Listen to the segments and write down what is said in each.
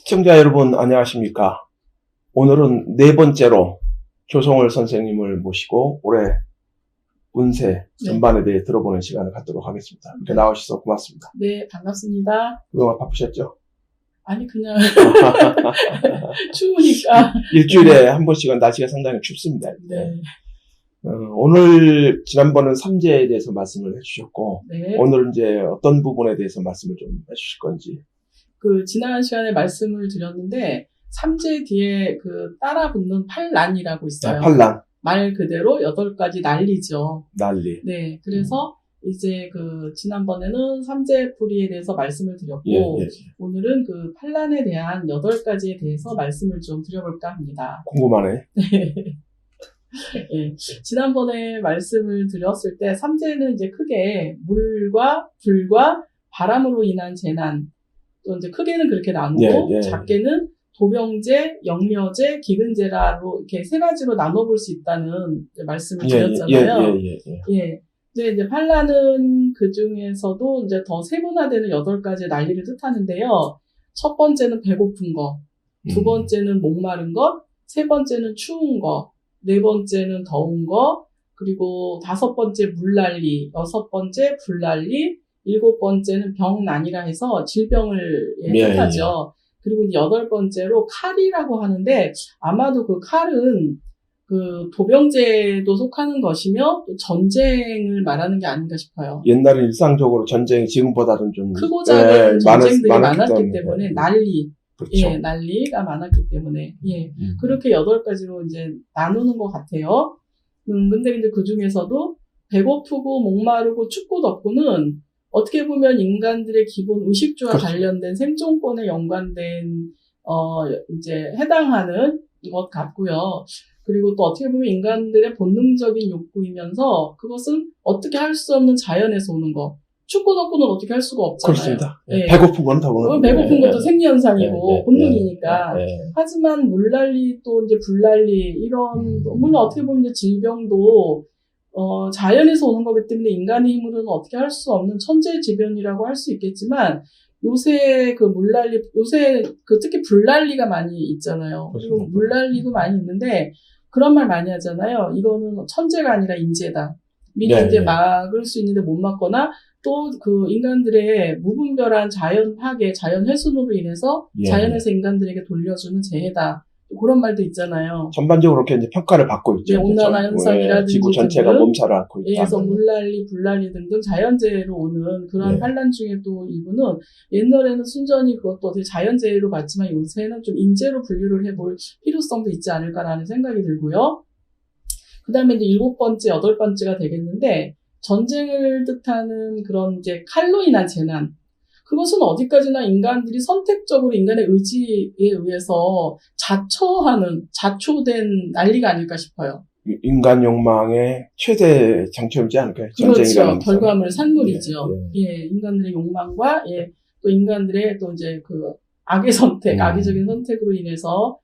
시청자 여러분 안녕하십니까. 오늘은 네 번째로 조성월 선생님을 모시고 올해 운세 전반에 대해 들어보는 시간을 갖도록 하겠습니다. 이렇게 나오셔서 고맙습니다. 네, 반갑습니다. 그동안 바쁘셨죠? 아니, 그냥 추우니까. 일주일에 한 번씩은 날씨가 상당히 춥습니다. 네. 오늘 지난번은 삼재에 대해서 말씀을 해주셨고 네. 오늘은 이제 어떤 부분에 대해서 말씀을 좀 해주실 건지. 지난 시간에 말씀을 드렸는데 삼재 뒤에 따라 붙는 팔란이라고 있어요. 팔란. 말 그대로 8가지 난리죠. 난리. 네, 그래서 이제 지난번에는 삼재풀이에 대해서 말씀을 드렸고 오늘은 팔란에 대한 8가지에 대해서 말씀을 좀 드려볼까 합니다. 궁금하네. 네. 지난번에 말씀을 드렸을 때 삼재는 이제 크게 물과 불과 바람으로 인한 재난, 또 이제 크게는 그렇게 나누고 작게는 도병재, 영려재, 기근재라로 이렇게 세 가지로 나눠볼 수 있다는 말씀을 드렸잖아요. 근데 이제 팔란은 그 중에서도 이제 더 세분화되는 8가지 난리를 뜻하는데요. 첫 번째는 배고픈 거, 두 번째는 목마른 것, 세 번째는 추운 거, 네 번째는 더운 거, 그리고 5번째 물난리, 6번째 불난리, 7번째는 병난이라 해서 질병을 뜻하죠. 그리고 이제 8번째로 칼이라고 하는데 아마도 그 칼은 도병재도 속하는 것이며 또 전쟁을 말하는 게 아닌가 싶어요. 옛날에 일상적으로 전쟁이 지금보다는 좀 크고 작은 전쟁들이 많았기 때문에 난리. 그렇죠. 난리가 많았기 때문에 그렇게 8가지로 이제 나누는 것 같아요. 근데 이제 그 중에서도 배고프고 목마르고 춥고 덥고는 어떻게 보면 인간들의 기본 의식주와 관련된 생존권에 연관된 이제 해당하는 것 같고요. 그리고 또 어떻게 보면 인간들의 본능적인 욕구이면서 그것은 어떻게 할 수 없는 자연에서 오는 거. 춥고 덥고는 어떻게 할 수가 없잖아요. 그렇습니다. 배고픈 건 더구나. 배고픈 것도 생리현상이고 본능이니까. 하지만 물난리 또 이제 불난리 이런 물론 어떻게 보면 이제 질병도 자연에서 오는 거기 때문에 인간의 힘으로는 어떻게 할 수 없는 천재지변이라고 할 수 있겠지만 요새 물난리 요새 특히 불난리가 많이 있잖아요. 그리고 물난리도 많이 있는데 그런 말 많이 하잖아요. 이거는 천재가 아니라 인재다. 미리 이제 막을 수 있는데 못 막거나 또 인간들의 무분별한 자연 파괴, 자연 훼손으로 인해서 자연에서 인간들에게 돌려주는 재해다. 그런 말도 있잖아요. 전반적으로 그렇게 이제 평가를 받고 있죠. 온난화 현상이라든지 지구 전체가 몸살을 앓고 있다. 그래서 물난리, 불난리 등등 자연재해로 오는 그러한 환란 중에 또 일부는 옛날에는 순전히 그것도 어떻게 자연재해로 봤지만 요새는 좀 인재로 분류를 해볼 필요성도 있지 않을까라는 생각이 들고요. 그 다음에 이제 7번째, 8번째가 되겠는데 전쟁을 뜻하는 그런 이제 칼로 인한 재난. 그것은 어디까지나 인간들이 선택적으로 인간의 의지에 의해서 자초된 난리가 아닐까 싶어요. 인간 욕망의 최대 장점이지 않을까요? 그렇죠. 결과물, 산물이죠. 인간들의 욕망과 또 인간들의 또 이제 악의 선택, 악의적인 선택으로 인해서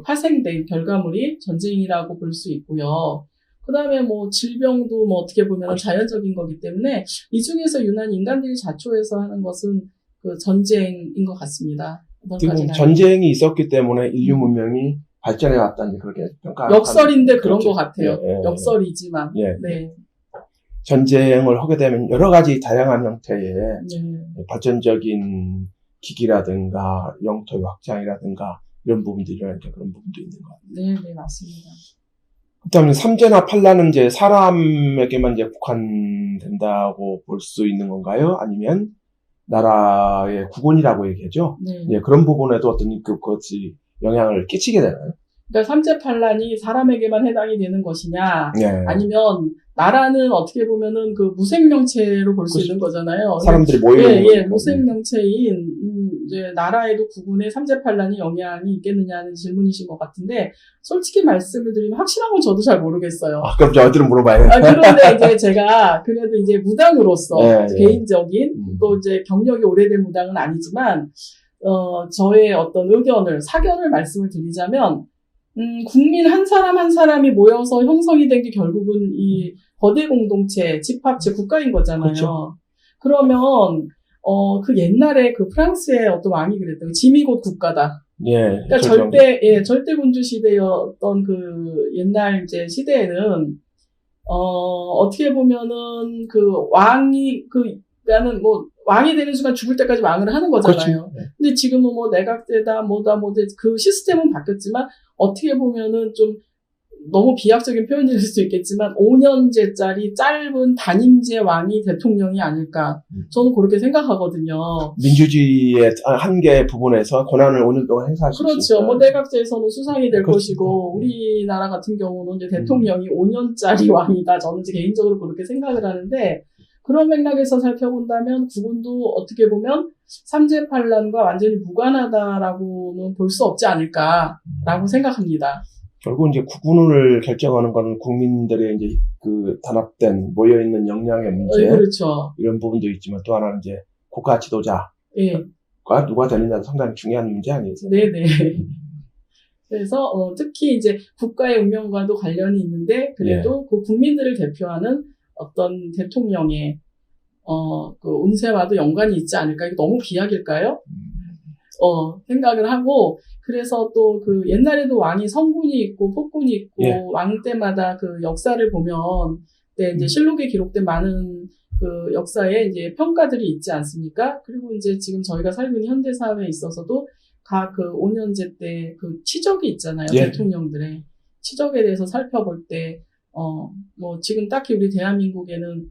파생된 결과물이 전쟁이라고 볼 수 있고요. 그 다음에 질병도 어떻게 보면 자연적인 거기 때문에 이 중에서 유난히 인간들이 자초해서 하는 것은 전쟁인 것 같습니다. 지금 전쟁이 있었기 때문에 인류 문명이 발전해 왔다는 그렇게 평가하는 역설인데 그런 것 같아요. 역설이지만. 전쟁을 하게 되면 여러 가지 다양한 형태의 발전적인 기기라든가 영토의 확장이라든가 이런 부분들이 일어나니까 그런 부분도 있는 것 같아요. 네, 맞습니다. 그다음에 삼재나 팔란은 이제 사람에게만 이제 국한된다고 볼 수 있는 건가요? 아니면 나라의 국운이라고 얘기하죠? 그런 부분에도 어떤 그것이 영향을 끼치게 되나요? 그러니까 삼재팔란이 사람에게만 해당이 되는 것이냐, 아니면 나라는 어떻게 보면은 무생명체로 볼 수 있는 거잖아요. 사람들이 모이는 무생명체인 이제 나라에도 국운의 삼재팔란이 영향이 있겠느냐는 질문이신 것 같은데 솔직히 말씀을 드리면 확실한 건 저도 잘 모르겠어요. 그럼 저희들은 물어봐요. 그런데 이제 제가 그래도 이제 무당으로서 개인적인 또 이제 경력이 오래된 무당은 아니지만 저의 어떤 사견을 말씀을 드리자면 국민 한 사람 한 사람이 모여서 형성이 된 게 결국은 이 거대 공동체, 집합체, 국가인 거잖아요. 그렇죠. 그러면 그 옛날에 그 프랑스의 어떤 왕이 그랬던 짐이 곧 국가다. 예. 그러니까 절대 군주 시대였던 그 옛날 이제 시대에는 어떻게 보면은 그 왕이 나는 뭐 왕이 되는 순간 죽을 때까지 왕을 하는 거잖아요. 그렇죠. 근데 지금은 뭐 내각제다 그 시스템은 바뀌었지만 어떻게 보면은 좀 너무 비약적인 표현일 수 있겠지만 5년제짜리 짧은 단임제 왕이 대통령이 아닐까. 저는 그렇게 생각하거든요. 민주주의의 한계 부분에서 권한을 5년 동안 행사할 수 있어요. 그렇죠. 뭐 내각제에서는 수상이 될 그렇죠. 것이고 우리나라 같은 경우는 이제 대통령이 5년짜리 왕이다. 저는 이제 개인적으로 그렇게 생각을 하는데 그런 맥락에서 살펴본다면 국군도 어떻게 보면 삼재 반란과 완전히 무관하다라고는 볼 수 없지 않을까라고 생각합니다. 결국 이제 국군을 결정하는 거는 국민들의 이제 그 단합된 모여있는 역량의 문제. 그렇죠. 이런 부분도 있지만 또 하나는 이제 국가 지도자가 누가 되느냐도 상당히 중요한 문제 아니겠어요? 네네. 그래서 특히 이제 국가의 운명과도 관련이 있는데 그래도 그 국민들을 대표하는 어떤 대통령의 그 운세와도 연관이 있지 않을까? 이게 너무 비약일까요? 생각을 하고 그래서 또 그 옛날에도 왕이 성군이 있고 폭군이 있고 왕 때마다 그 역사를 보면 이제 실록에 기록된 많은 그 역사에 이제 평가들이 있지 않습니까? 그리고 이제 지금 저희가 살고 있는 현대 사회에 있어서도 각 그 5년제 때 그 치적이 있잖아요. 대통령들의 치적에 대해서 살펴볼 때 뭐 지금 딱히 우리 대한민국에는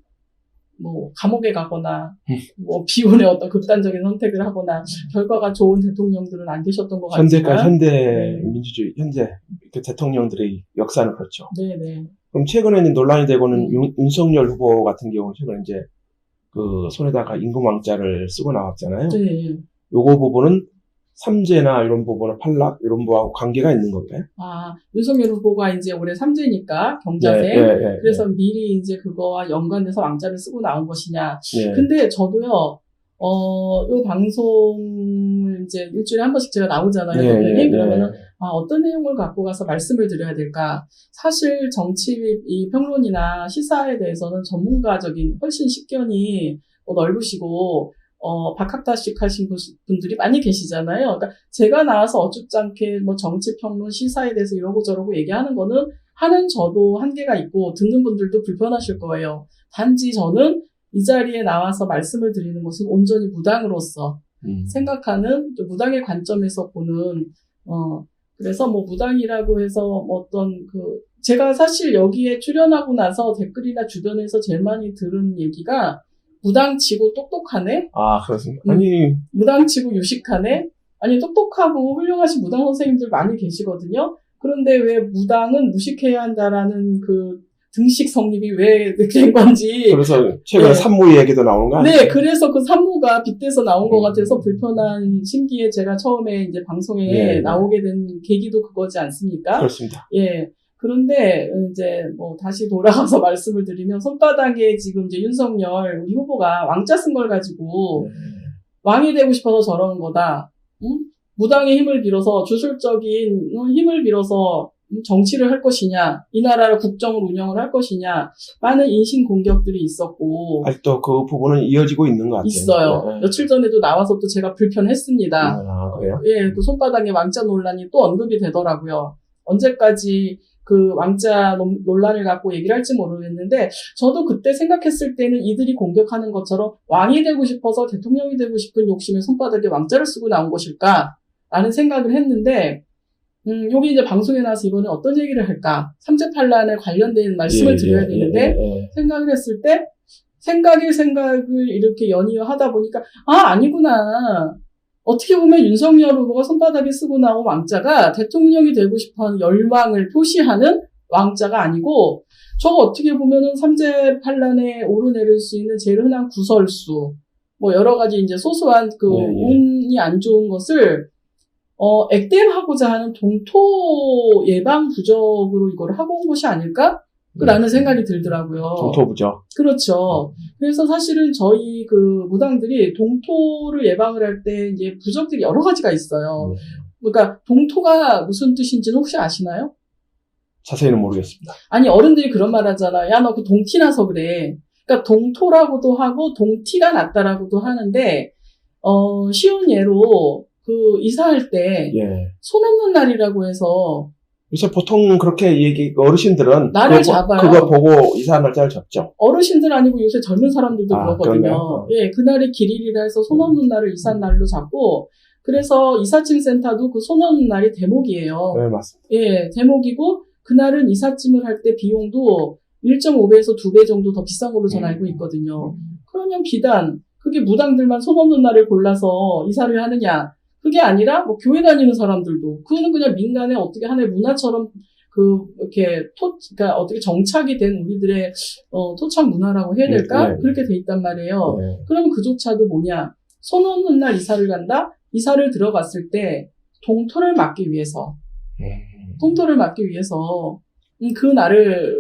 뭐 감옥에 가거나 뭐 비운의 어떤 극단적인 선택을 하거나 결과가 좋은 대통령들은 안 계셨던 것 같지만 현대 민주주의 현재 그 대통령들의 역사는 그렇죠. 네네. 그럼 최근에는 논란이 되고는 윤석열 후보 같은 경우는 최근에 이제 그 손에다가 임금 왕자를 쓰고 나왔잖아요. 네. 요거 부분은 삼재나 이런 부분은 팔락 이런 부분하고 관계가 있는 건가요? 윤석열 후보가 이제 올해 삼재니까 경자생. 그래서 미리 이제 그거와 연관돼서 왕자를 쓰고 나온 것이냐. 근데 저도요, 요 방송을 이제 일주일에 한 번씩 제가 나오잖아요. 그러면은, 어떤 내용을 갖고 가서 말씀을 드려야 될까. 사실 정치 이 평론이나 시사에 대해서는 전문가적인 훨씬 식견이 넓으시고, 박학다식 하신 분들이 많이 계시잖아요. 그러니까 제가 나와서 어줍잖게 뭐 정치평론, 시사에 대해서 이러고 저러고 얘기하는 거는 하는 저도 한계가 있고 듣는 분들도 불편하실 거예요. 단지 저는 이 자리에 나와서 말씀을 드리는 것은 온전히 무당으로서 생각하는 무당의 관점에서 보는 그래서 뭐 무당이라고 해서 뭐 어떤 제가 사실 여기에 출연하고 나서 댓글이나 주변에서 제일 많이 들은 얘기가 무당치고 똑똑하네? 그렇습니다. 무당치고 유식하네? 아니, 똑똑하고 훌륭하신 무당 선생님들 많이 계시거든요? 그런데 왜 무당은 무식해야 한다라는 그 등식 성립이 왜 된 건지. 그래서 최근에 산무 얘기도 나오는 거 아니에요? 네, 그래서 그 산무가 빗대서 나온 것 같아서 불편한 심기에 제가 처음에 이제 방송에 나오게 된 계기도 그거지 않습니까? 그렇습니다. 그런데 이제 뭐 다시 돌아가서 말씀을 드리면 손바닥에 지금 이제 윤석열 우리 후보가 왕자 쓴 걸 가지고 왕이 되고 싶어서 저러는 거다. 무당의 힘을 빌어서 주술적인 힘을 빌어서 정치를 할 것이냐, 이 나라를 국정을 운영을 할 것이냐, 많은 인신 공격들이 있었고 아직도 그 부분은 이어지고 있는 것 같아요. 있어요. 며칠 전에도 나와서 또 제가 불편했습니다. 그래요? 그 손바닥에 왕자 논란이 또 언급이 되더라고요. 언제까지 그 왕자 논란을 갖고 얘기를 할지 모르겠는데 저도 그때 생각했을 때는 이들이 공격하는 것처럼 왕이 되고 싶어서 대통령이 되고 싶은 욕심에 손바닥에 왕자를 쓰고 나온 것일까라는 생각을 했는데 여기 이제 방송에 나와서 이번에 어떤 얘기를 할까 삼재팔란에 관련된 말씀을 드려야 되는데 생각을 했을 때 생각을 이렇게 연이어하다 보니까 아니구나. 어떻게 보면 윤석열 후보가 손바닥에 쓰고 나온 왕자가 대통령이 되고 싶어하는 열망을 표시하는 왕자가 아니고 저거 어떻게 보면은 삼재팔란에 오르내릴 수 있는 제일 흔한 구설수 뭐 여러 가지 이제 소소한 운이 안 좋은 것을 액땜하고자 하는 동토 예방 부적으로 이걸 하고 온 것이 아닐까? 라는 생각이 들더라고요. 동토부적. 그렇죠. 그래서 사실은 저희 그 무당들이 동토를 예방을 할 때 이제 부적들이 여러 가지가 있어요. 그러니까 동토가 무슨 뜻인지는 혹시 아시나요? 자세히는 모르겠습니다. 아니 어른들이 그런 말 하잖아. 야, 너 그 동티 나서 그래. 그러니까 동토라고도 하고 동티가 났다라고도 하는데 쉬운 예로 그 이사할 때 손 없는 날이라고 해서 그래서 보통 그렇게 어르신들은 날을 잡아요. 그거 보고 이사 날짜를 잡죠. 어르신들 아니고 요새 젊은 사람들도 그러거든요. 예, 그날이 길일이라 해서 손 없는 날을 이사 날로 잡고 그래서 이삿짐 센터도 그 손 없는 날이 대목이에요. 네, 맞습니다. 예, 대목이고 그날은 이삿짐을 할 때 비용도 1.5배에서 2배 정도 더 비싼 걸로 전 알고 있거든요. 그러면 비단 그게 무당들만 손 없는 날을 골라서 이사를 하느냐? 그게 아니라 뭐 교회 다니는 사람들도 그거는 그냥 민간의 어떻게 하나의 문화처럼 이렇게 그러니까 어떻게 정착이 된 우리들의 토착 문화라고 해야 될까? 그렇게 돼 있단 말이에요. 그러면 그조차도 뭐냐? 손 없는 날 이사를 간다? 이사를 들어갔을 때 동토를 막기 위해서 그 날을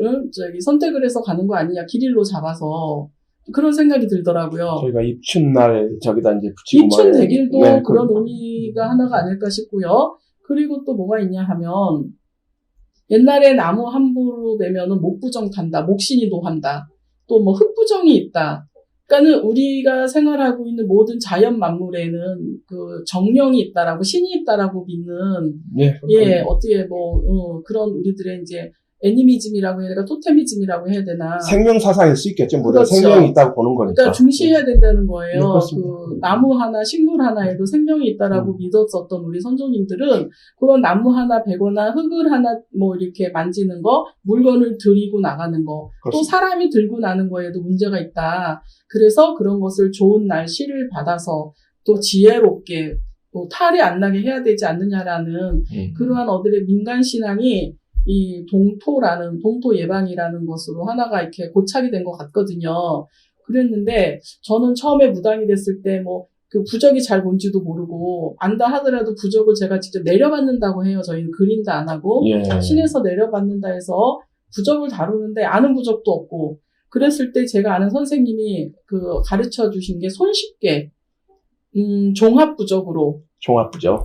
선택을 해서 가는 거 아니냐? 길일로 잡아서 그런 생각이 들더라고요. 저희가 입춘날 저기다 이제 붙이고 입춘 대길도 그런 의미가 하나가 아닐까 싶고요. 그리고 또 뭐가 있냐 하면 옛날에 나무 함부로 매면은 목부정 탄다, 목신이 노한다, 또 뭐 흙부정이 있다. 그러니까는 우리가 생활하고 있는 모든 자연 만물에는 그 정령이 있다라고 신이 있다라고 믿는 어떻게 그런 우리들의 이제 애니미즘이라고 해야 되나 토테미즘이라고 해야 되나 생명 사상일 수 있겠죠. 그렇죠. 생명이 있다고 보는 거니까. 그러니까 중시해야 된다는 거예요. 그 나무 하나, 식물 하나에도 생명이 있다라고 믿었었던 우리 선조님들은 그런 나무 하나 베거나 흙을 하나 뭐 이렇게 만지는 거, 물건을 들이고 나가는 거, 그렇습니다. 또 사람이 들고 나는 거에도 문제가 있다. 그래서 그런 것을 좋은 날씨를 받아서 또 지혜롭게 또 탈이 안 나게 해야 되지 않느냐라는 그러한 어들의 민간 신앙이 이 동토 예방이라는 것으로 하나가 이렇게 고착이 된 것 같거든요. 그랬는데, 저는 처음에 무당이 됐을 때 그 부적이 잘 뭔지도 모르고, 안다 하더라도 부적을 제가 직접 내려받는다고 해요. 저희는 그림도 안 하고, 신에서 내려받는다 해서 부적을 다루는데 아는 부적도 없고, 그랬을 때 제가 아는 선생님이 가르쳐 주신 게 손쉽게, 종합부적으로,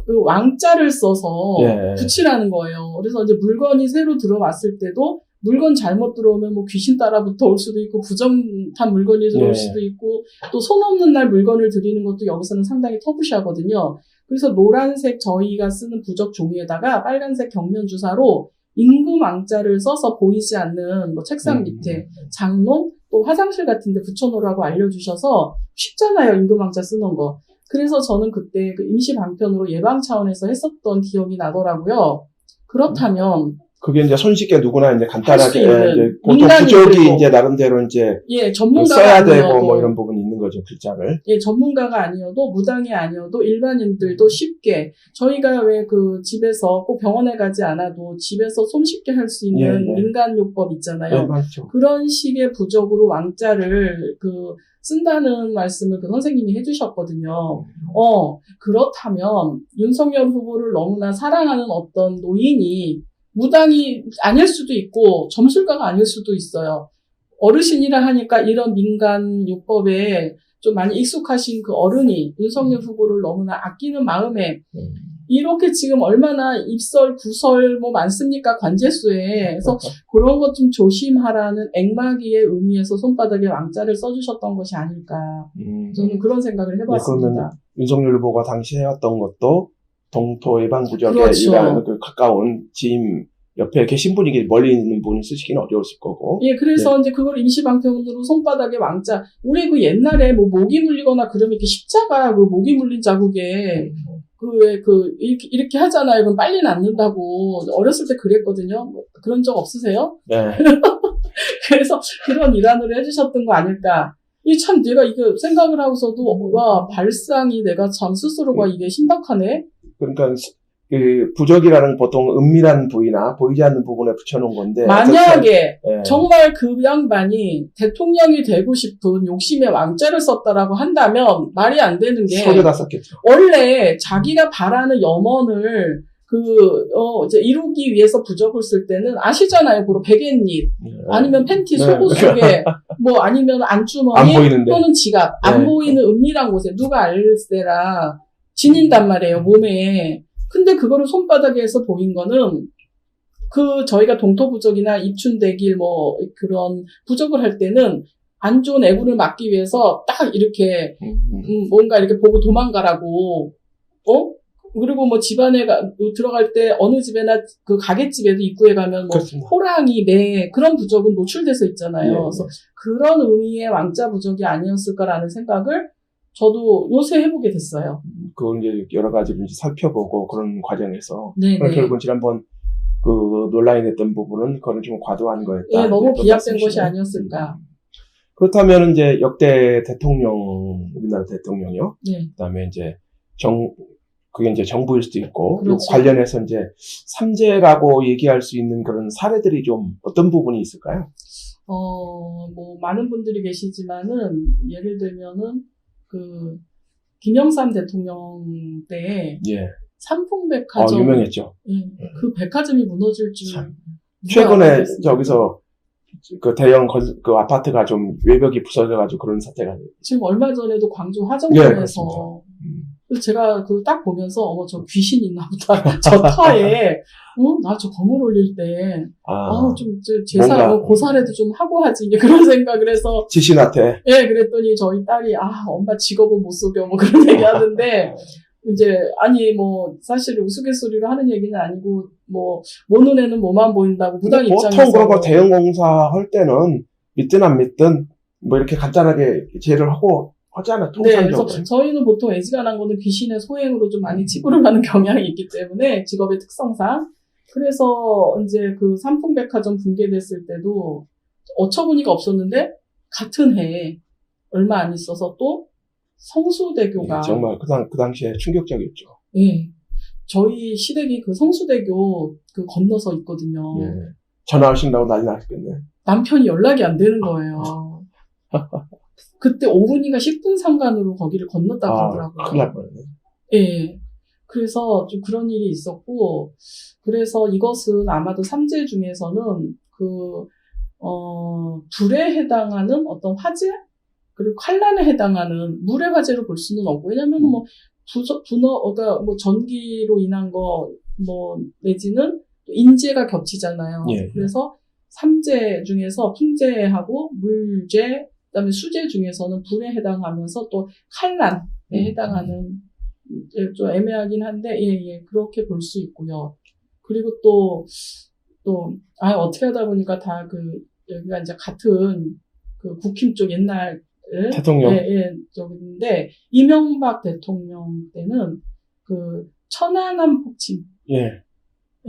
그 왕자를 써서 붙이라는 거예요. 그래서 이제 물건이 새로 들어왔을 때도 물건 잘못 들어오면 뭐 귀신 따라붙어 올 수도 있고 부정탄 물건이 들어올 수도 있고 또 손 없는 날 물건을 드리는 것도 여기서는 상당히 터부시하거든요. 그래서 노란색 저희가 쓰는 부적 종이에다가 빨간색 경면 주사로 임금 왕자를 써서 보이지 않는 뭐 책상 밑에 장롱 또 화장실 같은 데 붙여놓으라고 알려주셔서 쉽잖아요. 임금 왕자 쓰는 거. 그래서 저는 그때 그 임시 방편으로 예방 차원에서 했었던 기억이 나더라고요. 그렇다면 그게 이제 손쉽게 누구나 이제 간단하게 이제 보통 인간이 부적이 이제 나름대로 이제 전문가가 써야 아니어도, 되고 뭐 이런 부분이 있는 거죠, 글자를. 전문가가 아니어도 무당이 아니어도 일반인들도 쉽게 저희가 왜 그 집에서 꼭 병원에 가지 않아도 집에서 손쉽게 할 수 있는 민간요법 있잖아요. 그런 식의 부적으로 왕자를 쓴다는 말씀을 그 선생님이 해주셨거든요. 그렇다면 윤석열 후보를 너무나 사랑하는 어떤 노인이 무당이 아닐 수도 있고 점술가가 아닐 수도 있어요. 어르신이라 하니까 이런 민간 요법에 좀 많이 익숙하신 그 어른이 윤석열 후보를 너무나 아끼는 마음에 이렇게 지금 얼마나 입설, 구설 뭐 많습니까? 관제수에. 그래서 그런 것 좀 조심하라는 액막이의 의미에서 손바닥에 왕자를 써주셨던 것이 아닐까. 저는 그런 생각을 해봤습니다. 그러면 윤석열 후보가 당시 해왔던 것도 동토 예방부적에 그렇죠. 가까운 지임 옆에 계신 분이 멀리 있는 분이 쓰시기는 어려우실 거고. 그래서 이제 그걸 임시방편으로 손바닥에 왕자. 우리 그 옛날에 뭐 모기 물리거나 그러면 이렇게 십자가 그 모기 물린 자국에 이렇게 하잖아요. 그럼 빨리 낫는다고. 어렸을 때 그랬거든요. 그런 적 없으세요? 네. 그래서 그런 일환으로 해주셨던 거 아닐까. 참 내가 이거 생각을 하고서도 와 발상이 내가 참 스스로가 이게 신박하네. 그러니까 그 부적이라는 보통 은밀한 부위나 보이지 않는 부분에 붙여놓은 건데 만약에 정말 그 양반이 대통령이 되고 싶은 욕심에 왕자를 썼다라고 한다면 말이 안 되는 게 소리가 썼겠죠. 원래 자기가 바라는 염원을 이제 이루기 위해서 부적을 쓸 때는 아시잖아요. 그리고 베갯잎 아니면 팬티 속옷 속에 뭐 아니면 안주머니 또는 지갑 안 보이는 은밀한 곳에 누가 알세라 지닌단 말이에요. 몸에. 근데 그거를 손바닥에서 보인 거는 저희가 동토부적이나 입춘대길 뭐 그런 부적을 할 때는 안 좋은 애군을 막기 위해서 딱 이렇게 뭔가 이렇게 보고 도망가라고 그리고 뭐 집안에 들어갈 때 어느 집에나 그 가게집에도 입구에 가면 뭐 그렇습니다. 호랑이, 매 그런 부적은 노출돼서 있잖아요. 예, 그래서 그런 의미의 왕자 부적이 아니었을까라는 생각을 저도 요새 해보게 됐어요. 그걸 이제 여러 가지를 이제 살펴보고 그런 과정에서 네네. 결국은 지난번 그 논란이 됐던 부분은 그거는 좀 과도한 거였다. 예, 너무 비약된 것이 아니었을까. 그렇다면 이제 역대 대통령, 우리나라 대통령이요. 네. 그다음에 이제 그게 이제 정부일 수도 있고, 그렇죠. 관련해서 이제 삼재라고 얘기할 수 있는 그런 사례들이 좀 어떤 부분이 있을까요? 뭐 많은 분들이 계시지만은 예를 들면은 김영삼 대통령 때 예. 삼풍백화점 유명했죠. 그 백화점이 무너질 줄 최근에 저기서 그 대형 그 아파트가 좀 외벽이 부서져가지고 그런 사태가 지금 얼마 전에도 광주 화정동에서 제가 딱 보면서 저 귀신 있나 보다. 저 터에 나 저 건물 올릴 때 좀 제사 고사라도 좀 하고 하지 그런 생각을 해서 지신한테 그랬더니 저희 딸이 엄마 직업은 못 속여 뭐 그런 얘기 하는데 이제 사실 우스갯소리로 하는 얘기는 아니고 모 눈에는 뭐만 보인다고 무당 입장에서 보통 그런 거 대형 공사 할 때는 믿든 안 믿든 뭐 이렇게 간단하게 제의를 하고 하잖아요. 통상적으로. 그래서 저희는 보통 애지간한 거는 귀신의 소행으로 좀 많이 치부를 하는 경향이 있기 때문에 직업의 특성상 그래서 이제 그 삼풍백화점 붕괴됐을 때도 어처구니가 없었는데 같은 해에 얼마 안 있어서 또 성수대교가 정말 그 당시에 충격적이었죠. 예. 저희 시댁이 그 성수대교 건너서 있거든요. 예. 전화하신다고 난리 났겠네. 남편이 연락이 안 되는 거예요. 그때 5분인가 10분 상관으로 거기를 건넜다 그러더라고요. 큰일 날 뻔했네. 예. 그래서 좀 그런 일이 있었고, 그래서 이것은 아마도 삼재 중에서는 불에 해당하는 어떤 화재? 그리고 환란에 해당하는 물의 화재로 볼 수는 없고, 왜냐면 그러니까 전기로 인한 거, 내지는 인재가 겹치잖아요. 예. 그래서 삼재 중에서 풍재하고 물재, 그다음에 수재 중에서는 불에 해당하면서 또 환란에 해당하는 좀 애매하긴 한데 그렇게 볼 수 있고요. 그리고 또 어떻게 하다 보니까 다 여기가 이제 같은 국힘 쪽 옛날 대통령 쪽인데 이명박 대통령 때는 천안함 폭침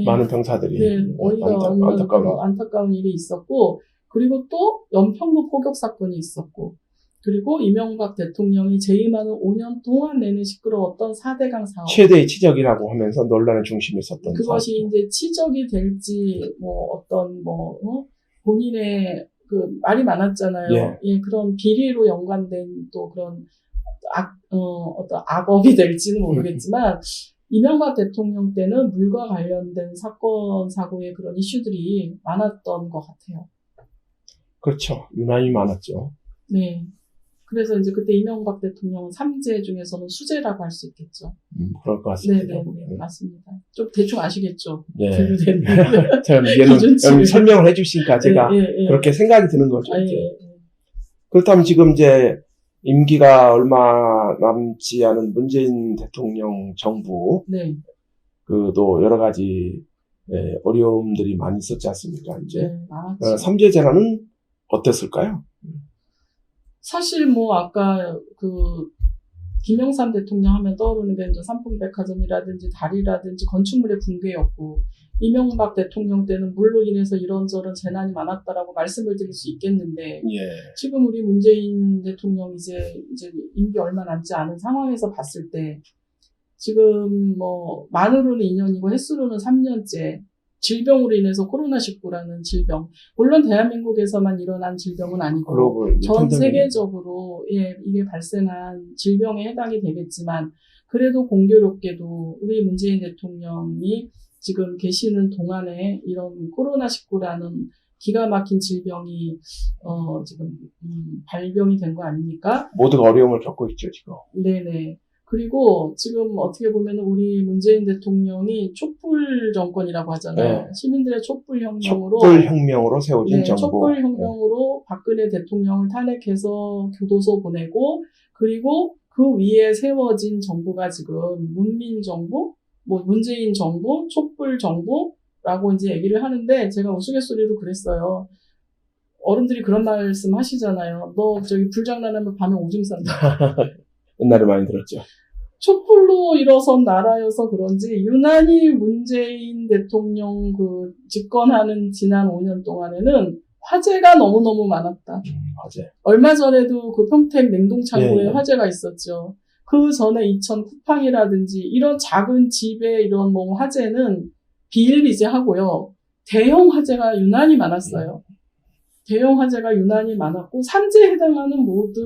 많은 병사들이 안타까운 일이 있었고 그리고 또 연평도 포격 사건이 있었고 그리고 이명박 대통령이 재임하는 5년 동안 내내 시끄러웠던 4대강 사업. 최대의 치적이라고 하면서 논란의 중심에 섰던 그것이 사업. 이제 치적이 될지, 본인의 말이 많았잖아요. 그런 비리로 연관된 또 그런 어떤 악업이 될지는 모르겠지만, 이명박 대통령 때는 물과 관련된 사건, 사고의 그런 이슈들이 많았던 것 같아요. 그렇죠. 유난히 많았죠. 네. 그래서 이제 그때 이명박 대통령은 삼재 중에서는 수재라고 할 수 있겠죠. 그럴 것 같습니다. 네, 맞습니다. 좀 대충 아시겠죠? 네. 제가 설명을 해주시니까 제가 그렇게 생각이 드는 거죠. 그렇다면 지금 이제 임기가 얼마 남지 않은 문재인 대통령 정부, 또 여러 가지 어려움들이 많이 있었지 않습니까? 이제 삼재 재난은 어땠을까요? 사실 아까 김영삼 대통령 하면 떠오르는 게 이제 삼풍백화점이라든지 다리라든지 건축물의 붕괴였고 이명박 대통령 때는 물로 인해서 이런저런 재난이 많았다라고 말씀을 드릴 수 있겠는데 지금 우리 문재인 대통령 이제 임기 얼마 남지 않은 상황에서 봤을 때 지금 만으로는 2년이고 het수로는 3년째 질병으로 인해서 코로나19라는 질병, 물론 대한민국에서만 일어난 질병은 아니고 전 세계적으로 이게 발생한 질병에 해당이 되겠지만 그래도 공교롭게도 우리 문재인 대통령이 지금 계시는 동안에 이런 코로나19라는 기가 막힌 질병이 지금 발병이 된 거 아닙니까? 모두가 어려움을 겪고 있죠 지금. 네네. 그리고 지금 어떻게 보면 우리 문재인 대통령이 촛불 정권이라고 하잖아요. 네. 시민들의 촛불 혁명으로 세워진 정부. 촛불 혁명으로 박근혜 대통령을 탄핵해서 교도소 보내고 그리고 그 위에 세워진 정부가 지금 문민 정부, 뭐 문재인 정부, 촛불 정부라고 이제 얘기를 하는데 제가 우스갯소리로 그랬어요. 어른들이 그런 말씀 하시잖아요. 너 저기 불장난하면 밤에 오줌 싼다. 옛날에 많이 들었죠. 촛불로 일어선 나라여서 그런지 유난히 문재인 대통령 그 집권하는 지난 5년 동안에는 화재가 너무너무 많았다. 화재. 얼마 전에도 그 평택 냉동창고에 네. 화재가 있었죠. 그 전에 이천 쿠팡이라든지 이런 작은 집의 이런 뭐 화재는 비일비재하고요. 대형 화재가 유난히 많았어요. 대형 화재가 유난히 많았고 삼재에 해당하는 모든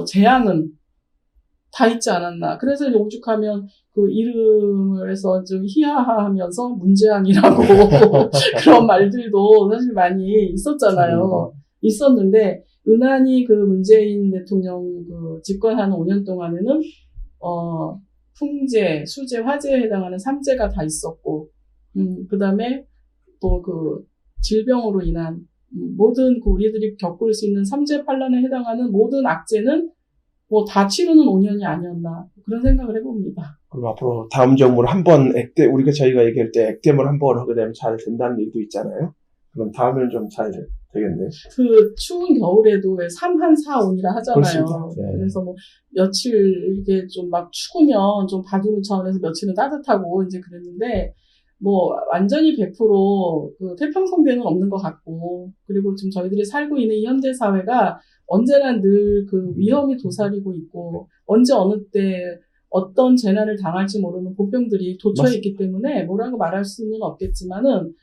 재앙은 다 있지 않았나. 그래서 오죽하면 그 이름을 해서 좀 희화하면서 문재앙이라고 그런 말들도 사실 많이 있었잖아요. 있었는데 유난히 그 문재인 대통령 그 집권하는 5년 동안에는 풍재, 수재, 화재에 해당하는 삼재가 다 있었고 그다음에 또 그 질병으로 인한 모든 그 우리들이 겪을 수 있는 삼재팔란에 해당하는 모든 악재는 뭐 다 치르는 5년이 아니었나 그런 생각을 해봅니다. 그럼 앞으로 다음 정부를 한번 저희가 얘기할 때 액땜을 한번 하게 되면 잘 된다는 얘기도 있잖아요. 그럼 다음에는 좀 잘 되겠네. 그 추운 겨울에도 왜 3한4온이라 하잖아요. 네. 그래서 뭐 며칠 이게 좀 막 추우면 좀 봐주는 차원에서 며칠은 따뜻하고 이제 그랬는데 뭐 완전히 100% 태평성대는 없는 것 같고 그리고 지금 저희들이 살고 있는 이 현대 사회가 언제나 늘 그 위험이 도사리고 있고 언제 어느 때 어떤 재난을 당할지 모르는 보병들이 도처에 있기 때문에 뭐라고 말할 수는 없겠지만은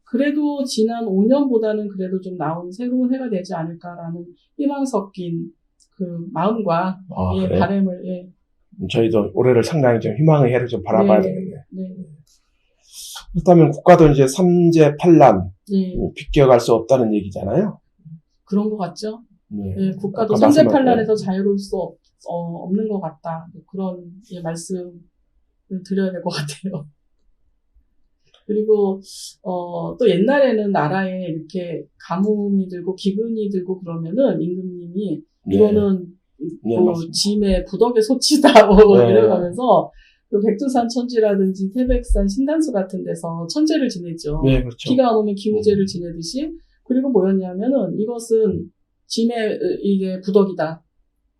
그래도 지난 5년보다는 그래도 좀 나은 새로운 해가 되지 않을까라는 희망 섞인 그 마음과 그래요? 바람을 저희도 올해를 상당히 좀 희망의 해를 좀 바라봐야 되겠네요. 네. 그렇다면 국가도 이제 삼재팔란 비껴갈 수 없다는 얘기잖아요. 그런 것 같죠? 네. 국가도 삼재팔란에서 자유로울 수 없는 것 같다. 그런 말씀을 드려야 될 것 같아요. 그리고 또 옛날에는 나라에 이렇게 가뭄이 들고 기근이 들고 그러면은 임금님이 이거는 짐의 부덕의 소치다 이래가면서 그 백두산 천지라든지 태백산 신단수 같은 데서 천재를 지냈죠. 네, 그렇죠. 비가 안 오면 기우제를 지내듯이. 그리고 뭐였냐면은 이것은 짐의 이게 부덕이다.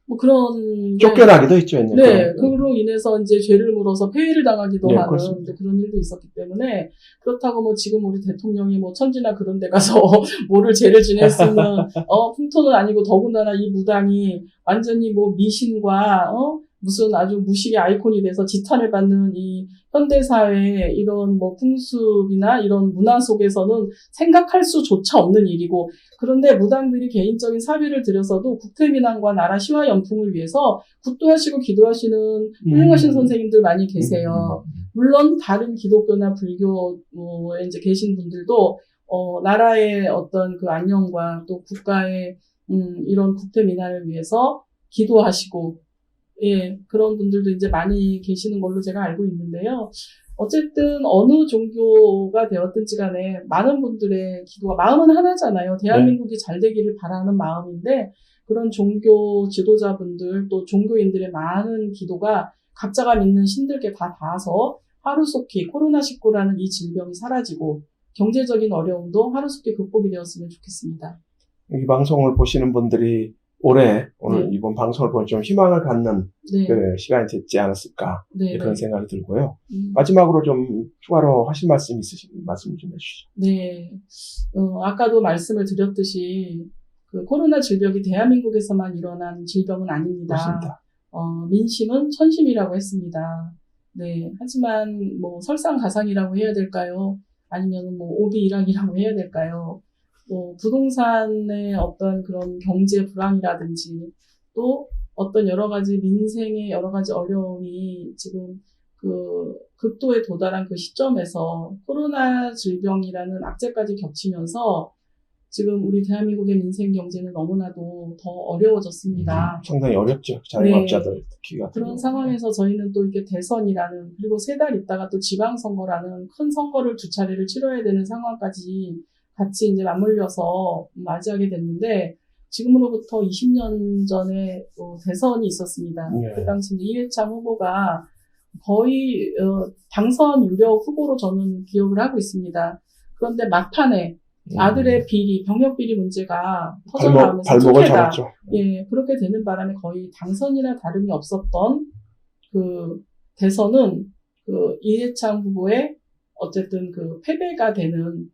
뭐 그런 쫓겨나기도 했죠. 옛날에. 네, 그로 인해서 이제 죄를 물어서 폐위를 당하기도 하는 그런 일도 있었기 때문에 그렇다고 뭐 지금 우리 대통령이 뭐 천지나 그런 데 가서 뭐를 죄를 지냈으면 풍토는 아니고 더군다나 이 무당이 완전히 뭐 미신과 무슨 아주 무식의 아이콘이 돼서 지탄을 받는 이 현대사회의 이런 뭐 풍습이나 이런 문화 속에서는 생각할 수조차 없는 일이고 그런데 무당들이 개인적인 사비를 들여서도 국태민안과 나라 시와 연풍을 위해서 굿도하시고 기도하시는 훌륭하신 선생님들 많이 계세요. 물론 다른 기독교나 불교에 이제 계신 분들도 나라의 어떤 그 안녕과 또 국가의 이런 국태민안을 위해서 기도하시고 그런 분들도 이제 많이 계시는 걸로 제가 알고 있는데요. 어쨌든 어느 종교가 되었든지 간에 많은 분들의 기도가 마음은 하나잖아요. 대한민국이 잘 되기를 바라는 마음인데 그런 종교 지도자분들 또 종교인들의 많은 기도가 각자가 믿는 신들께 다 닿아서 하루속히 코로나19라는 이 질병이 사라지고 경제적인 어려움도 하루속히 극복이 되었으면 좋겠습니다. 이 방송을 보시는 분들이 오늘 이번 방송을 보면 좀 희망을 갖는 그 시간이 됐지 않았을까 그런 생각이 들고요. 마지막으로 좀 추가로 하실 말씀 있으시면 말씀 좀 해주시죠. 네, 아까도 말씀을 드렸듯이 그 코로나 질병이 대한민국에서만 일어난 질병은 아닙니다. 그렇습니다. 민심은 천심이라고 했습니다. 네, 하지만 뭐 설상가상이라고 해야 될까요? 아니면 뭐 오비일학이라고 해야 될까요? 부동산의 어떤 그런 경제 불황이라든지 또 어떤 여러 가지 민생의 여러 가지 어려움이 지금 그 극도에 도달한 그 시점에서 코로나 질병이라는 악재까지 겹치면서 지금 우리 대한민국의 민생 경제는 너무나도 더 어려워졌습니다. 상당히 어렵죠. 자영업자들 네. 특히가. 그런 상황에서 저희는 또 이게 대선이라는, 그리고 3달 있다가 또 지방선거라는 큰 선거를 2차례를 치러야 되는 상황까지 같이 이제 맞물려서 맞이하게 됐는데, 지금으로부터 20년 전에 또 대선이 있었습니다. 네. 그 당시 이회창 후보가 거의 당선 유력 후보로 저는 기억을 하고 있습니다. 그런데 막판에 아들의 비리, 병역 비리 문제가 터져나오면서 발목을 잡았죠. 예, 그렇게 되는 바람에 거의 당선이나 다름이 없었던 그 대선은 그 이해창 후보의 어쨌든 그 패배가 되는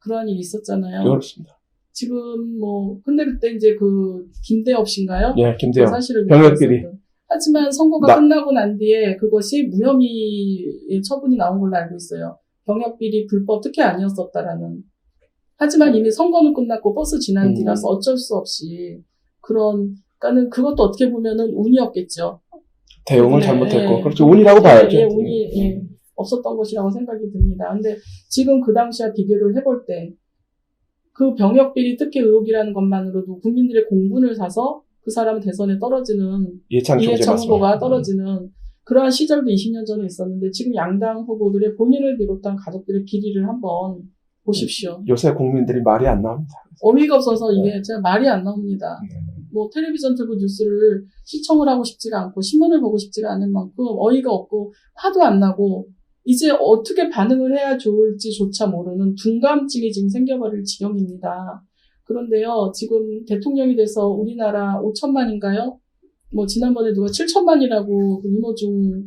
그러한 일이 있었잖아요. 그렇습니다. 지금 뭐 근데 그때 이제 그 김대엽 씨인가요? 예, 김대엽. 사실을 병역 비리. 하지만 선거가 끝나고 난 뒤에 그것이 무혐의의 처분이 나온 걸로 알고 있어요. 병역 비리 불법 특혜 아니었었다라는. 하지만 이미 선거는 끝났고 버스 지난 뒤라서 어쩔 수 없이 그러니까는 그것도 어떻게 보면은 운이었겠죠. 대응을 네, 잘못했고. 예, 그렇죠. 운이라고 봐야죠. 예, 운이 없었던 것이라고 생각이 듭니다. 근데 지금 그 당시와 비교를 해볼 때 그 병역 비리 특혜 의혹이라는 것만으로도 국민들의 공분을 사서 그 사람은 대선에 떨어지는 이해창 후보가 떨어지는 그러한 시절도 20년 전에 있었는데 지금 양당 후보들의 본인을 비롯한 가족들의 비리를 한번 보십시오. 요새 국민들이 말이 안 나옵니다. 어이가 없어서 이게 진짜 말이 안 나옵니다. 뭐 텔레비전 틀고 뉴스를 시청을 하고 싶지가 않고 신문을 보고 싶지가 않을 만큼 어이가 없고 화도 안 나고 이제 어떻게 반응을 해야 좋을지조차 모르는 둔감증이 지금 생겨버릴 지경입니다. 그런데요, 지금 대통령이 돼서 우리나라 5천만인가요? 뭐 지난번에 누가 7천만이라고 윤호중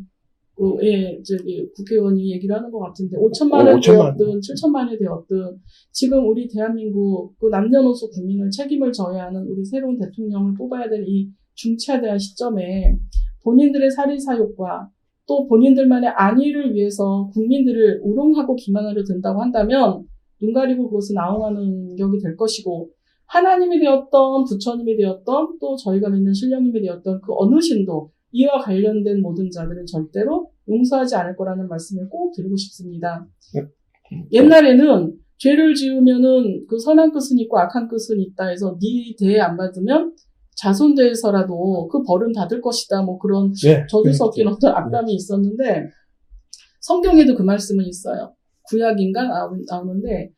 저기 국회의원이 얘기를 하는 것 같은데 5천만이 되었든 7천만이 되었든 지금 우리 대한민국 그 남녀노소 국민을 책임을 져야 하는 우리 새로운 대통령을 뽑아야 될 이 중차대한 시점에 본인들의 사리사욕과 또 본인들만의 안위를 위해서 국민들을 우롱하고 기만하려 든다고 한다면 눈 가리고 그것은 아웅하는 격이 될 것이고 하나님이 되었던 부처님이 되었던 또 저희가 믿는 신령님이 되었던 그 어느 신도 이와 관련된 모든 자들은 절대로 용서하지 않을 거라는 말씀을 꼭 드리고 싶습니다. 옛날에는 죄를 지으면은 그 선한 끝은 있고 악한 끝은 있다 해서 네 대에 안 받으면 자손대에서라도 그 벌은 받을 것이다. 뭐 그런 저주 섞인 어떤 악담이 있었는데 성경에도 그 말씀은 있어요. 구약인가 나오는데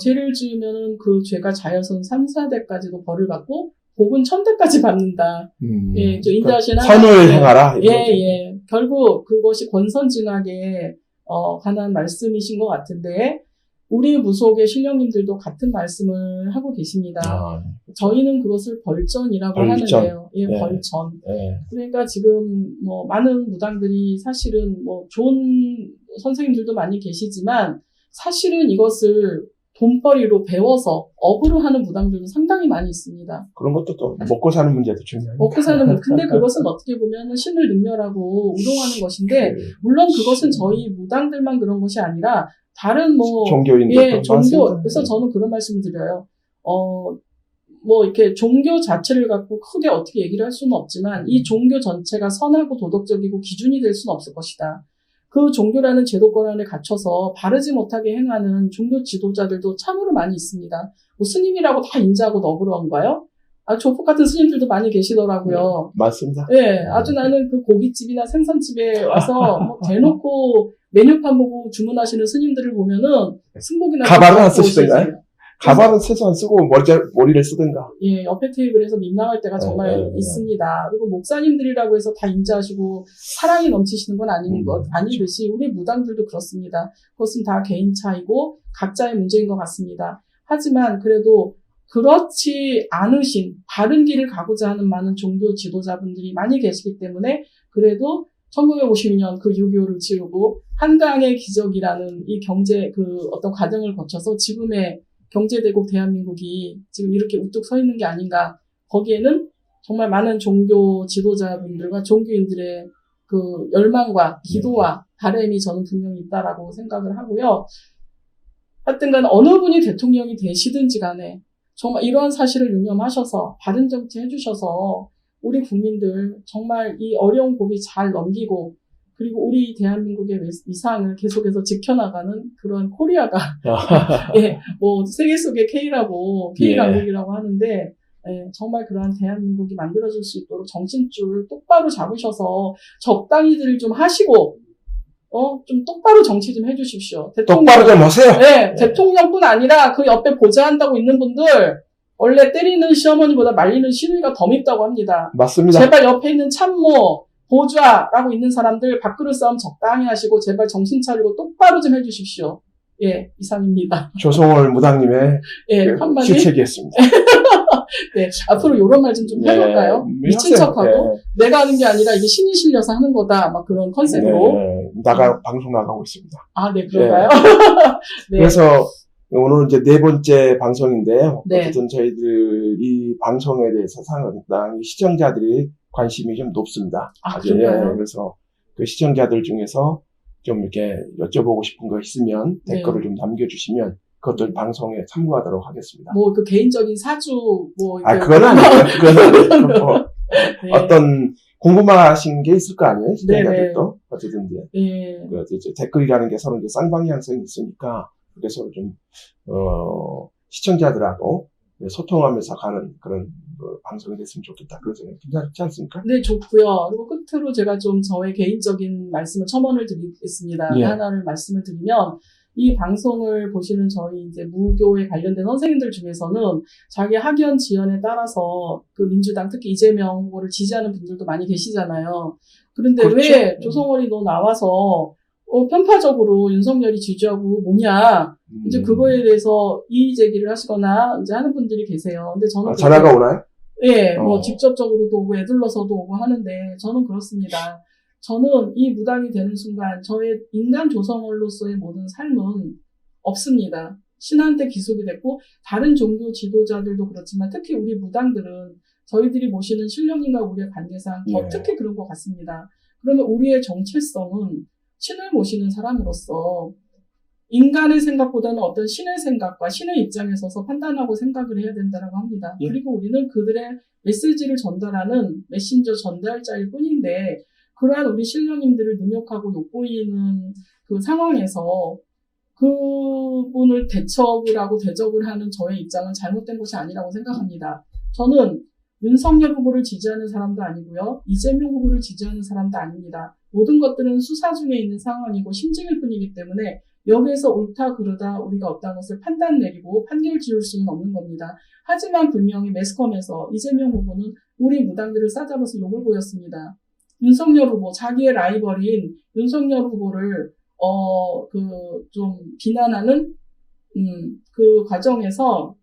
죄를 지으면은 그 죄가 자여선 3, 4대까지도 벌을 받고 복은 1000대까지 받는다. 예, 저 인자하신 선을 행하라. 예. 결국 그것이 권선징악에 관한 말씀이신 것 같은데 우리 무속의 신령님들도 같은 말씀을 하고 계십니다. 저희는 그것을 벌전이라고 하는데요. 예, 네. 벌전. 네. 그러니까 지금 뭐 많은 무당들이 사실은 뭐 좋은 선생님들도 많이 계시지만 사실은 이것을 돈벌이로 배워서 업으로 하는 무당들도 상당히 많이 있습니다. 그런 것도 또 먹고 사는 문제도 중요해요. 먹고 사는 문제. 근데 그것은 어떻게 보면 신을 능멸하고 우롱하는 것인데 물론 그것은 저희 무당들만 그런 것이 아니라 다른 뭐 종교인들도 종교. 그래서 저는 그런 말씀을 드려요. 뭐 이렇게 종교 자체를 갖고 크게 어떻게 얘기를 할 수는 없지만 이 종교 전체가 선하고 도덕적이고 기준이 될 수는 없을 것이다. 그 종교라는 제도권 안에 갇혀서 바르지 못하게 행하는 종교 지도자들도 참으로 많이 있습니다. 뭐 스님이라고 다 인자하고 너그러운가요? 조폭 같은 스님들도 많이 계시더라고요. 맞습니다. 네, 아주 나는 그 고깃집이나 생선집에 와서 뭐 대놓고 메뉴판 보고 주문하시는 스님들을 보면은 승복이나 가발은 안 쓰시던가요? 가발은 최소한 쓰고 머리를 쓰든가. 예, 옆에 테이블에서 민망할 때가 정말 있습니다. 그리고 목사님들이라고 해서 다 인자하시고 사랑이 넘치시는 건 아니듯이 우리 무당들도 그렇습니다. 그것은 다 개인 차이고 각자의 문제인 것 같습니다. 하지만 그래도 그렇지 않으신 바른 길을 가고자 하는 많은 종교 지도자분들이 많이 계시기 때문에 그래도 1952년 그 6.25를 치르고 한강의 기적이라는 이 경제 그 어떤 과정을 거쳐서 지금의 경제대국 대한민국이 지금 이렇게 우뚝 서 있는 게 아닌가. 거기에는 정말 많은 종교 지도자분들과 종교인들의 그 열망과 기도와 바람이 저는 분명히 있다라고 생각을 하고요. 하여튼간 어느 분이 대통령이 되시든지 간에 정말 이러한 사실을 유념하셔서 바른 정치 해주셔서 우리 국민들 정말 이 어려운 고비 잘 넘기고 그리고 우리 대한민국의 위상을 계속해서 지켜나가는 그런 코리아가 예, 뭐 세계 속의 K라고 K 강국이라고 하는데 정말 그러한 대한민국이 만들어질 수 있도록 정신줄 똑바로 잡으셔서 적당히들 좀 하시고 좀 똑바로 정치 좀 해주십시오. 똑바로 좀 하세요. 네, 대통령뿐 아니라 그 옆에 보좌한다고 있는 분들 원래 때리는 시어머니보다 말리는 시누이가 더 밉다고 합니다. 맞습니다. 제발 옆에 있는 참모, 보좌라고 있는 사람들 밥그릇 싸움 적당히 하시고 제발 정신 차리고 똑바로 좀 해주십시오. 예, 이상입니다. 조성월 무당님의 한마디 실책이었습니다. 네, 앞으로 이런 말 좀 해볼까요? 미친 척하고 내가 하는 게 아니라 이게 신이 실려서 하는 거다. 막 그런 컨셉으로 방송 나가고 있습니다. 아, 네, 그런가요? 네. 그래서 오늘은 이제 4번째 방송인데요. 어쨌든 저희들 이 방송에 대해서 상당히 시청자들이 관심이 좀 높습니다. 아, 그런가요? 그래서 그 시청자들 중에서 좀 이렇게 여쭤보고 싶은 거 있으면 댓글을 좀 남겨주시면 그것들 방송에 참고하도록 하겠습니다. 뭐 그 개인적인 사주 그건 아니에요. 어떤 궁금하신 게 있을 거 아니에요? 시청자들도 어쨌든 이제 댓글이라는 게 서로 이제 쌍방향성이 있으니까 그게 서로 좀 시청자들하고 소통하면서 가는 그런 방송이 됐으면 좋겠다. 그런 생각이 괜찮지 않습니까? 네, 좋고요. 그리고 끝으로 제가 좀 저의 개인적인 말씀을 첨언을 드리겠습니다. 하나를 말씀을 드리면 이 방송을 보시는 저희 이제 무교에 관련된 선생님들 중에서는 자기 학연 지연에 따라서 그 민주당 특히 이재명 후보를 지지하는 분들도 많이 계시잖아요. 그런데 그렇죠? 왜 조성월이 너 나와서 편파적으로 윤석열이 지지하고 뭐냐 이제 그거에 대해서 이의 제기를 하시거나 이제 하는 분들이 계세요. 근데 저는 전화가 오나요? 예, 뭐 직접적으로도 오고 애들러서도 오고 하는데 저는 그렇습니다. 저는 이 무당이 되는 순간 저의 인간 조성월로서의 모든 삶은 없습니다. 신한테 기속이 됐고 다른 종교 지도자들도 그렇지만 특히 우리 무당들은 저희들이 모시는 신령님과 우리의 관계상 더 특히 그런 것 같습니다. 그러면 우리의 정체성은 신을 모시는 사람으로서 인간의 생각보다는 어떤 신의 생각과 신의 입장에 서서 판단하고 생각을 해야 된다고 합니다. 그리고 우리는 그들의 메시지를 전달하는 메신저 전달자일 뿐인데 그러한 우리 신령님들을 능욕하고 욕보이는 그 상황에서 그분을 대척을 하고 대적을 하는 저의 입장은 잘못된 것이 아니라고 생각합니다. 저는 윤석열 후보를 지지하는 사람도 아니고요. 이재명 후보를 지지하는 사람도 아닙니다. 모든 것들은 수사 중에 있는 상황이고 심증일 뿐이기 때문에 여기에서 옳다 그르다 우리가 어떤 것을 판단 내리고 판결 지을 수는 없는 겁니다. 하지만 분명히 매스컴에서 이재명 후보는 우리 무당들을 싸잡아서 욕을 보였습니다. 윤석열 후보, 자기의 라이벌인 윤석열 후보를 좀 비난하는 그 과정에서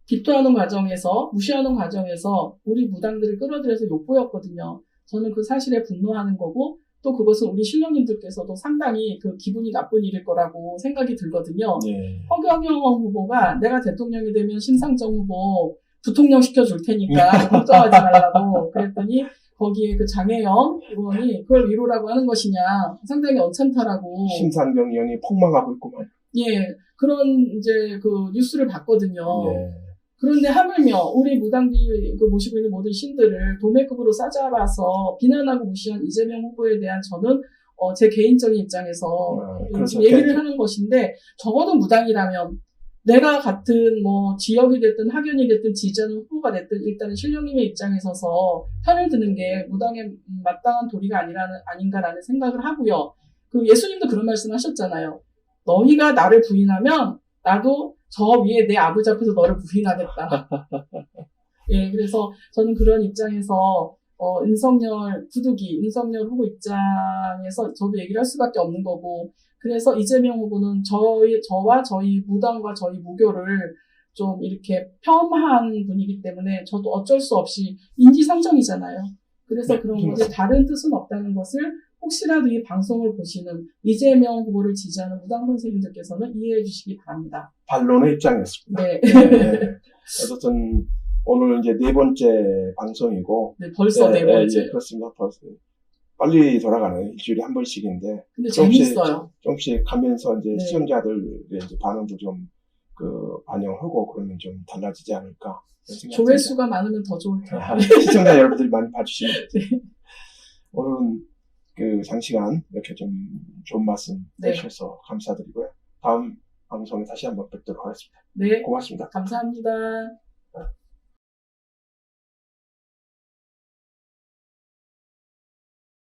비토하는 과정에서 무시하는 과정에서 우리 무당들을 끌어들여서 욕보였거든요. 저는 그 사실에 분노하는 거고 또 그것은 우리 신령님들께서도 상당히 그 기분이 나쁜 일일 거라고 생각이 들거든요. 허경영 후보가 내가 대통령이 되면 심상정 후보 부통령 시켜줄 테니까 걱정하지 말라고 그랬더니 거기에 그 장혜영 의원이 그걸 위로라고 하는 것이냐 상당히 언짢다라고 심상정 의원이 폭망하고 있구만. 그런 이제 그 뉴스를 봤거든요. 그런데 하물며 우리 무당들이 모시고 있는 모든 신들을 도매급으로 싸잡아서 비난하고 무시한 이재명 후보에 대한 저는 제 개인적인 입장에서 지금 얘기를 하는 것인데 적어도 무당이라면 내가 같은 뭐 지역이 됐든 학연이 됐든 지지하는 후보가 됐든 일단은 신령님의 입장에 서서 편을 드는 게 무당의 마땅한 도리가 아닌가라는 생각을 하고요. 그 예수님도 그런 말씀 하셨잖아요. 너희가 나를 부인하면 나도 저 위에 내 아버지 앞에서 너를 부인하겠다. 그래서 저는 그런 입장에서 윤석열 후보 입장에서 저도 얘기를 할 수밖에 없는 거고 그래서 이재명 후보는 저와 저희 무당과 저희 무교를 좀 이렇게 폄하한 분이기 때문에 저도 어쩔 수 없이 인지상정이잖아요. 그래서 그런 것에 다른 뜻은 없다는 것을 혹시라도 이 방송을 보시는 이재명 후보를 지지하는 무당 선생님들께서는 이해해 주시기 바랍니다. 반론의 입장이었습니다. 어쨌든 오늘 이제 4번째 방송이고. 벌써 4번째. 그렇습니다. 벌써. 빨리 돌아가네. 일주일에 한 번씩인데. 근데 재밌어요. 조금씩 가면서 이제 시청자들의 이제 반응도 좀 반영하고 그러면 좀 달라지지 않을까. 조회수가 많으면 더 좋을 텐데. 시청자 여러분들이 많이 봐주시면 오늘은 장시간 이렇게 좀 좋은 말씀 네. 해주셔서 감사드리고요. 다음 방송에 다시 한번 뵙도록 하겠습니다. 네. 고맙습니다. 감사합니다.